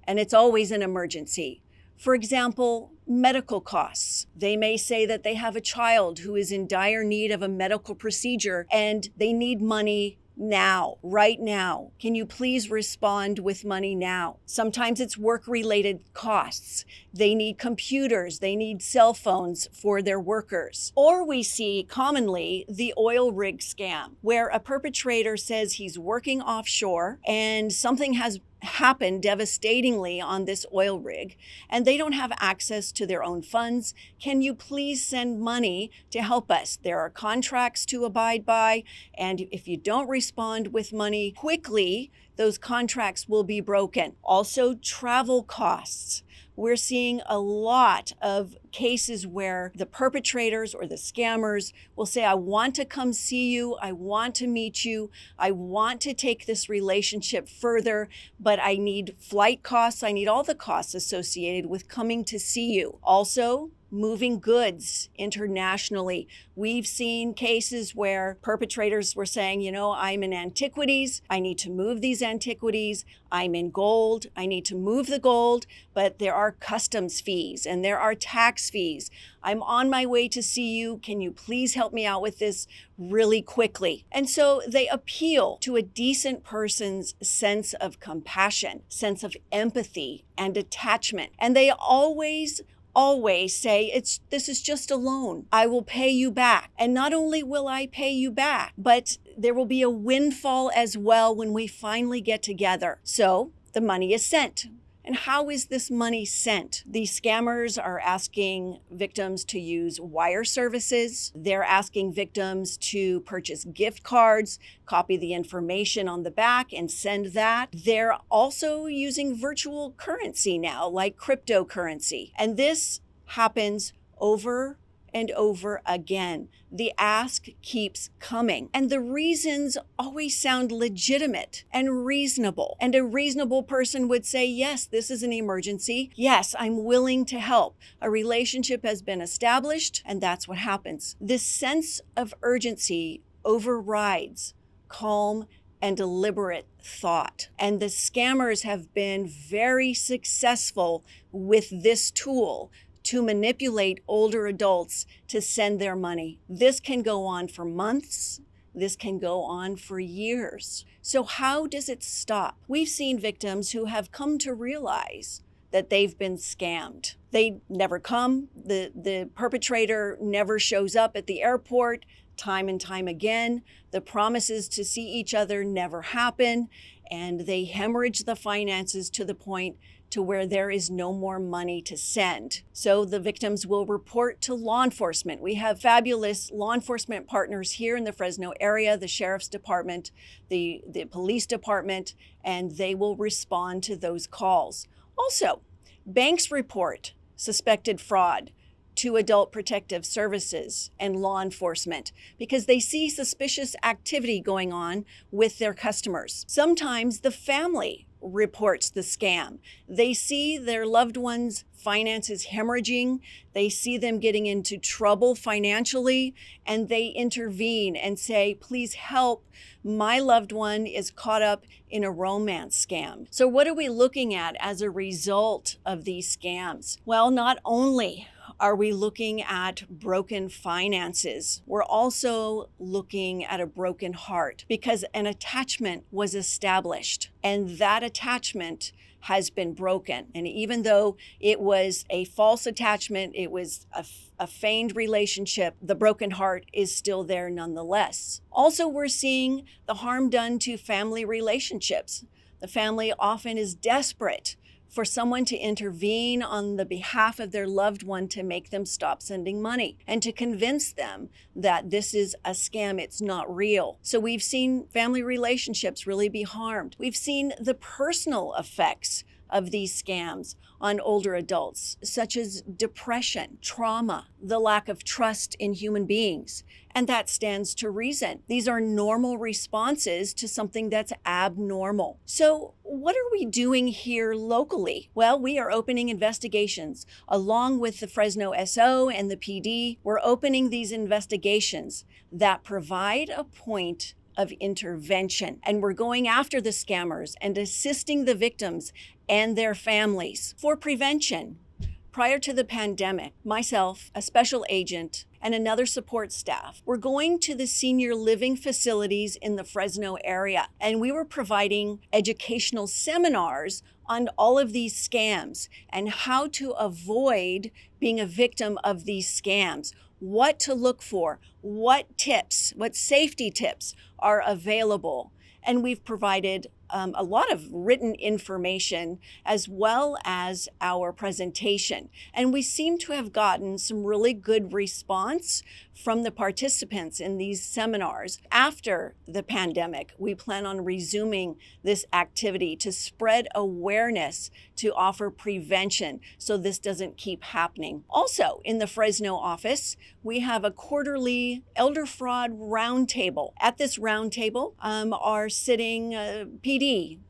and it's always an emergency. For example, medical costs. They may say that they have a child who is in dire need of a medical procedure and they need money now, right now. Can you please respond with money now? Sometimes it's work-related costs. They need computers, they need cell phones for their workers. Or we see commonly the oil rig scam, where a perpetrator says he's working offshore and something has happened devastatingly on this oil rig and they don't have access to their own funds. Can you please send money to help us? There are contracts to abide by, and if you don't respond with money quickly, those contracts will be broken. Also, travel costs. We're seeing a lot of cases where the perpetrators or the scammers will say, I want to come see you, I want to meet you, I want to take this relationship further, but I need flight costs, I need all the costs associated with coming to see you. Also, moving goods internationally. We've seen cases where perpetrators were saying, I'm in antiquities, I need to move these antiquities, I'm in gold, I need to move the gold, but there are customs fees and there are tax fees. I'm on my way to see you. Can you please help me out with this really quickly? And so they appeal to a decent person's sense of compassion, sense of empathy and attachment. And they always say, this is just a loan. I will pay you back. And not only will I pay you back, but there will be a windfall as well when we finally get together. So the money is sent. And how is this money sent? The scammers are asking victims to use wire services. They're asking victims to purchase gift cards, copy the information on the back and send that. They're also using virtual currency now, like cryptocurrency. And this happens over and over again. The ask keeps coming, and the reasons always sound legitimate and reasonable. And a reasonable person would say, yes, this is an emergency. Yes, I'm willing to help. A relationship has been established, and that's what happens. This sense of urgency overrides calm and deliberate thought. And the scammers have been very successful with this tool to manipulate older adults to send their money. This can go on for months. This can go on for years. So how does it stop? We've seen victims who have come to realize that they've been scammed. They never come. The perpetrator never shows up at the airport. Time and time again, the promises to see each other never happen, and they hemorrhage the finances to the point to where there is no more money to send. So the victims will report to law enforcement. We have fabulous law enforcement partners here in the Fresno area, the Sheriff's Department, the Police Department, and they will respond to those calls. Also, banks report suspected fraud to Adult Protective Services and law enforcement because they see suspicious activity going on with their customers. Sometimes the family reports the scam. They see their loved ones' finances hemorrhaging, they see them getting into trouble financially, and they intervene and say, please help, my loved one is caught up in a romance scam. So what are we looking at as a result of these scams? Well, not only are we looking at broken finances, we're also looking at a broken heart because an attachment was established and that attachment has been broken. And even though it was a false attachment, it was a feigned relationship, the broken heart is still there nonetheless. Also, we're seeing the harm done to family relationships. The family often is desperate for someone to intervene on the behalf of their loved one to make them stop sending money and to convince them that this is a scam, it's not real. So we've seen family relationships really be harmed. We've seen the personal effects of these scams on older adults, such as depression, trauma, the lack of trust in human beings. And that stands to reason. These are normal responses to something that's abnormal. So what are we doing here locally? Well, we are opening investigations along with the Fresno SO and the PD. We're opening these investigations that provide a point of intervention. And we're going after the scammers and assisting the victims and their families for prevention. Prior to the pandemic, myself, a special agent, and another support staff were going to the senior living facilities in the Fresno area, and we were providing educational seminars on all of these scams and how to avoid being a victim of these scams, what to look for, what tips, what safety tips are available. And we've provided a lot of written information as well as our presentation. And we seem to have gotten some really good response from the participants in these seminars. After the pandemic, we plan on resuming this activity to spread awareness, to offer prevention so this doesn't keep happening. Also, in the Fresno office, we have a quarterly elder fraud roundtable. At this roundtable are sitting PD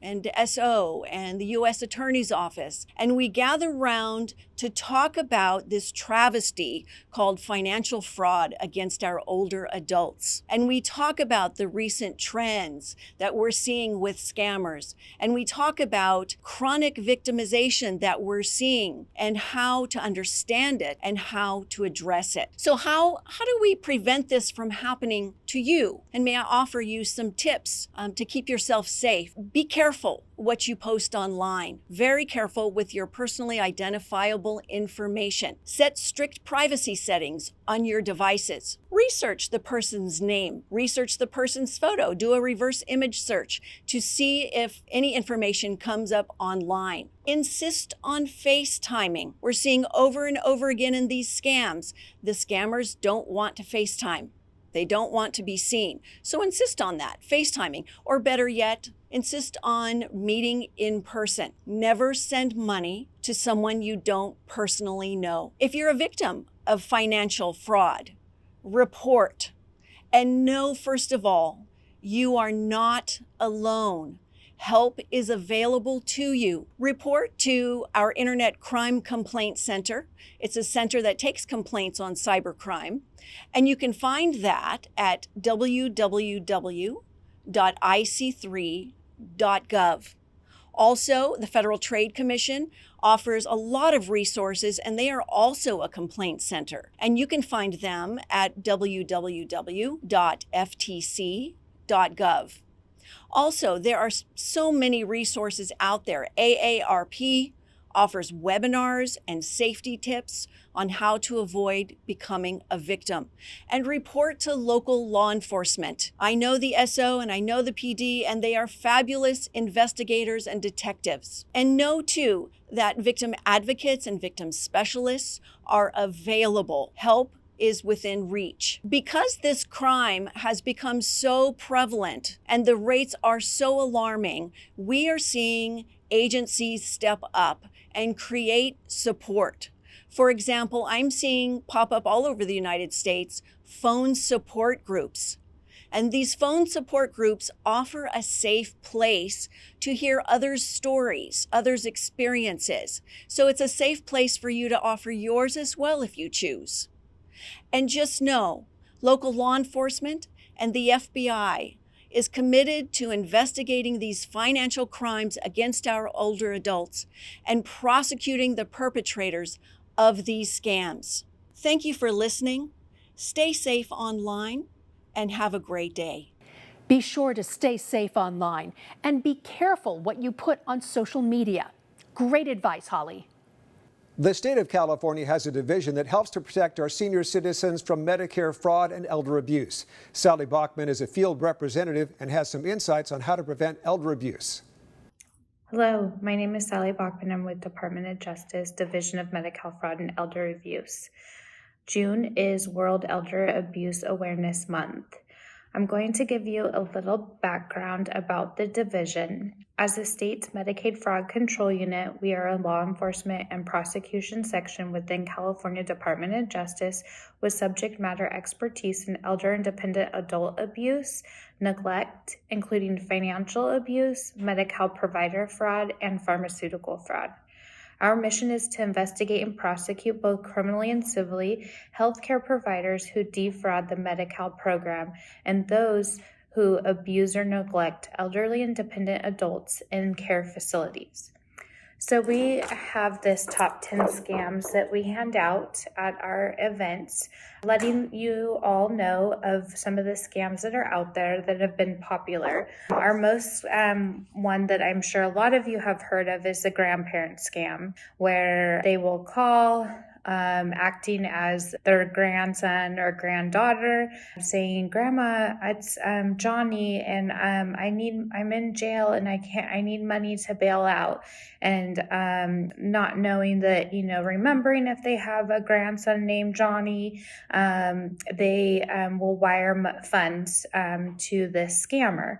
and SO and the U.S. Attorney's Office, and we gather around to talk about this travesty called financial fraud against our older adults. And we talk about the recent trends that we're seeing with scammers, and we talk about chronic victimization that we're seeing and how to understand it and how to address it. So how do we prevent this from happening to you? And may I offer you some tips to keep yourself safe? Be careful what you post online. Very careful with your personally identifiable information. Set strict privacy settings on your devices. Research the person's name. Research the person's photo. Do a reverse image search to see if any information comes up online. Insist on FaceTiming. We're seeing over and over again in these scams, the scammers don't want to FaceTime. They don't want to be seen. So insist on that, FaceTiming, or better yet, insist on meeting in person. Never send money to someone you don't personally know. If you're a victim of financial fraud. Report. And know, first of all, you are not alone. Help is available to you. Report to our Internet Crime Complaint Center. It's a center that takes complaints on cybercrime. And you can find that at www.ic3.gov. Also, the Federal Trade Commission offers a lot of resources, and they are also a complaint center. And you can find them at www.ftc.gov. Also, there are so many resources out there. AARP offers webinars and safety tips on how to avoid becoming a victim. And report to local law enforcement. I know the SO and I know the PD, and they are fabulous investigators and detectives. And know, too, that victim advocates and victim specialists are available. Help is within reach. Because this crime has become so prevalent and the rates are so alarming, we are seeing agencies step up and create support. For example, I'm seeing pop up all over the United States phone support groups. And these phone support groups offer a safe place to hear others' stories, others' experiences. So it's a safe place for you to offer yours as well if you choose. And just know, local law enforcement and the FBI is committed to investigating these financial crimes against our older adults and prosecuting the perpetrators of these scams. Thank you for listening. Stay safe online and have a great day. Be sure to stay safe online and be careful what you put on social media. Great advice, Holly. The state of California has a division that helps to protect our senior citizens from Medicare fraud and elder abuse. Sally Bachman is a field representative and has some insights on how to prevent elder abuse. Hello, my name is Sally Bachman. I'm with Department of Justice, Division of Medical Fraud and Elder Abuse. June is World Elder Abuse Awareness Month. I'm going to give you a little background about the division. As the state's Medicaid Fraud Control Unit, we are a law enforcement and prosecution section within California Department of Justice with subject matter expertise in elder and dependent adult abuse, neglect, including financial abuse, Medi-Cal provider fraud, and pharmaceutical fraud. Our mission is to investigate and prosecute both criminally and civilly healthcare providers who defraud the Medi-Cal program and those who abuse or neglect elderly and dependent adults in care facilities. So we have this top 10 scams that we hand out at our events, letting you all know of some of the scams that are out there that have been popular. Our most one that I'm sure a lot of you have heard of is the grandparent scam, where they will call acting as their grandson or granddaughter, saying, "Grandma, it's Johnny, and I'm in jail and I need money to bail out," and not knowing that, remembering if they have a grandson named Johnny, they will wire funds to this scammer.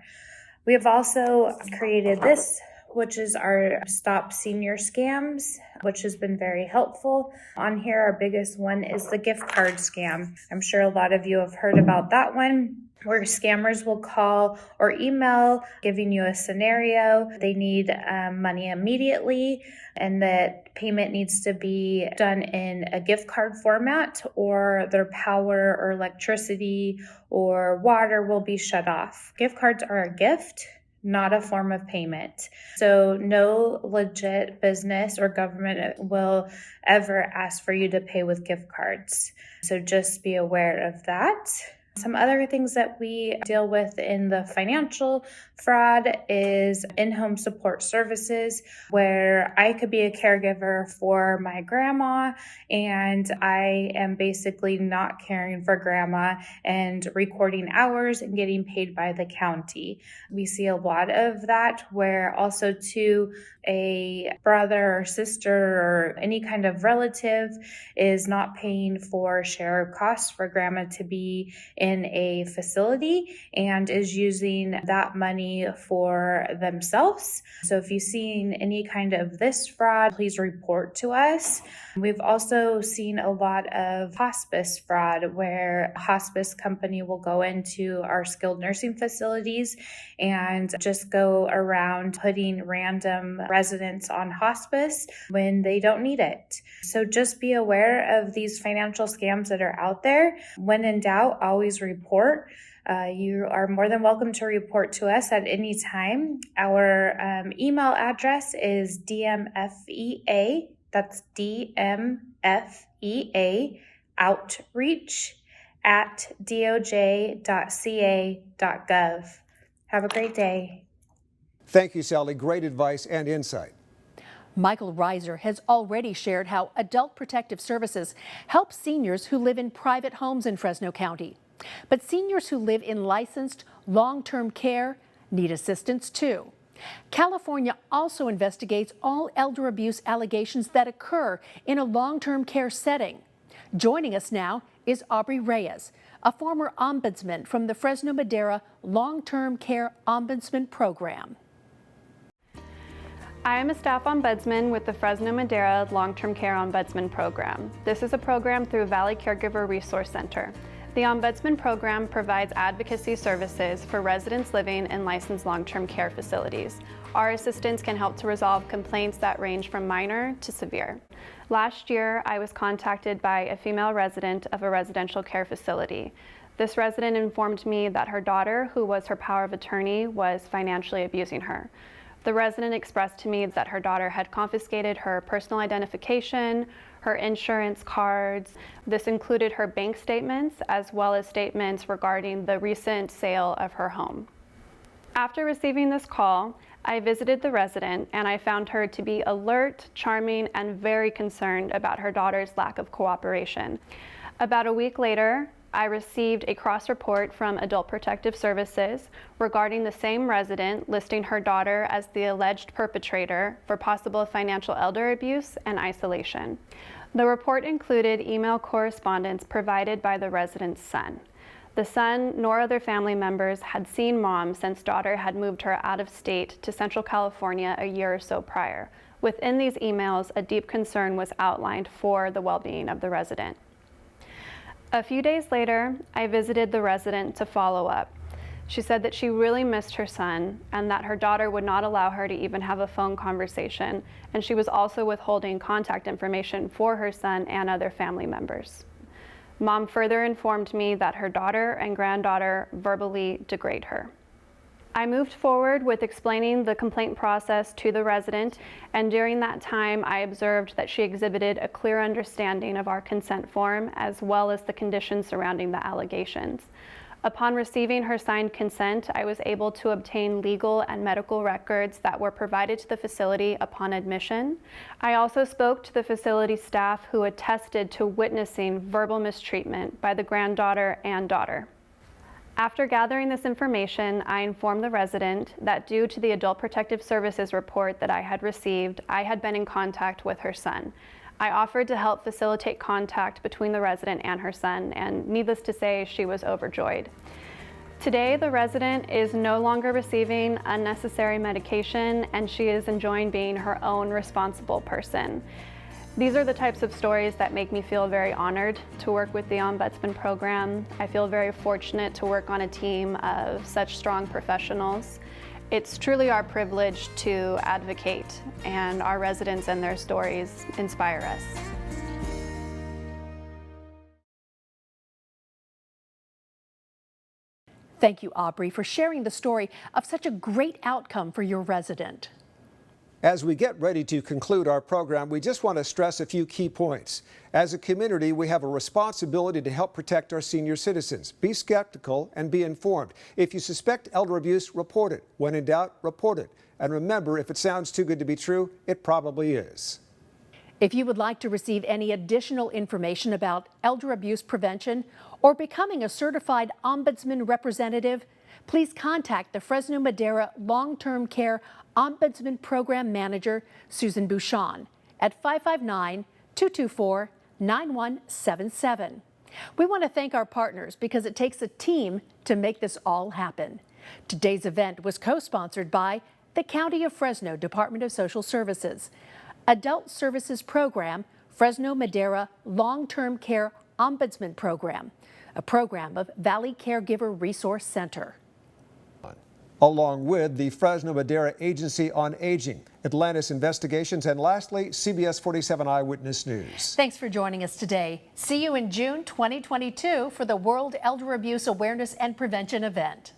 We have also created this, which is our Stop Senior Scams, which has been very helpful. On here, our biggest one is the gift card scam. I'm sure a lot of you have heard about that one, where scammers will call or email giving you a scenario. They need money immediately, and that payment needs to be done in a gift card format, or their power or electricity or water will be shut off. Gift cards are a gift, not a form of payment. So no legit business or government will ever ask for you to pay with gift cards. So just be aware of that. Some other things that we deal with in the financial fraud is in-home support services, where I could be a caregiver for my grandma and I am basically not caring for grandma and recording hours and getting paid by the county. We see a lot of that, where also too, a brother or sister or any kind of relative is not paying for share of costs for grandma to be in a facility and is using that money for themselves. So if you've seen any kind of this fraud, please report to us. We've also seen a lot of hospice fraud where a hospice company will go into our skilled nursing facilities and just go around putting random residents on hospice when they don't need it. So just be aware of these financial scams that are out there. When in doubt, always report. You are more than welcome to report to us at any time. Our email address is dmfea, that's DMFEA, outreach @doj.ca.gov. Have a great day. Thank you, Sally. Great advice and insight. Michael Reiser has already shared how Adult Protective Services helps seniors who live in private homes in Fresno County. But seniors who live in licensed long-term care need assistance too. California also investigates all elder abuse allegations that occur in a long-term care setting. Joining us now is Aubrey Reyes, a former ombudsman from the Fresno Madera Long-Term Care Ombudsman Program. I am a staff ombudsman with the Fresno Madera Long-Term Care Ombudsman Program. This is a program through Valley Caregiver Resource Center. The Ombudsman Program provides advocacy services for residents living in licensed long-term care facilities. Our assistance can help to resolve complaints that range from minor to severe. Last year, I was contacted by a female resident of a residential care facility. This resident informed me that her daughter, who was her power of attorney, was financially abusing her. The resident expressed to me that her daughter had confiscated her personal identification, her insurance cards. This included her bank statements as well as statements regarding the recent sale of her home. After receiving this call, I visited the resident and I found her to be alert, charming, and very concerned about her daughter's lack of cooperation. About a week later, I received a cross report from Adult Protective Services regarding the same resident listing her daughter as the alleged perpetrator for possible financial elder abuse and isolation. The report included email correspondence provided by the resident's son. The son nor other family members had seen mom since daughter had moved her out of state to Central California a year or so prior. Within these emails, a deep concern was outlined for the well-being of the resident. A few days later, I visited the resident to follow up. She said that she really missed her son and that her daughter would not allow her to even have a phone conversation, and she was also withholding contact information for her son and other family members. Mom further informed me that her daughter and granddaughter verbally degrade her. I moved forward with explaining the complaint process to the resident, and during that time I observed that she exhibited a clear understanding of our consent form as well as the conditions surrounding the allegations. Upon receiving her signed consent, I was able to obtain legal and medical records that were provided to the facility upon admission. I also spoke to the facility staff who attested to witnessing verbal mistreatment by the granddaughter and daughter. After gathering this information, I informed the resident that due to the Adult Protective Services report that I had received, I had been in contact with her son. I offered to help facilitate contact between the resident and her son, and needless to say, she was overjoyed. Today, the resident is no longer receiving unnecessary medication, and she is enjoying being her own responsible person. These are the types of stories that make me feel very honored to work with the Ombudsman Program. I feel very fortunate to work on a team of such strong professionals. It's truly our privilege to advocate, and our residents and their stories inspire us. Thank you, Aubrey, for sharing the story of such a great outcome for your resident. As we get ready to conclude our program, we just want to stress a few key points. As a community, we have a responsibility to help protect our senior citizens. Be skeptical and be informed. If you suspect elder abuse, report it. When in doubt, report it. And remember, if it sounds too good to be true, it probably is. If you would like to receive any additional information about elder abuse prevention or becoming a certified ombudsman representative, please contact the Fresno Madera Long-Term Care Ombudsman Program Manager, Susan Bouchon, at 559-224-9177. We want to thank our partners because it takes a team to make this all happen. Today's event was co-sponsored by the County of Fresno Department of Social Services, Adult Services Program, Fresno Madera Long-Term Care Ombudsman Program, a program of Valley Caregiver Resource Center, along with the Fresno Madera Agency on Aging, Atlantis Investigations, and lastly, CBS 47 Eyewitness News. Thanks for joining us today. See you in June 2022 for the World Elder Abuse Awareness and Prevention event.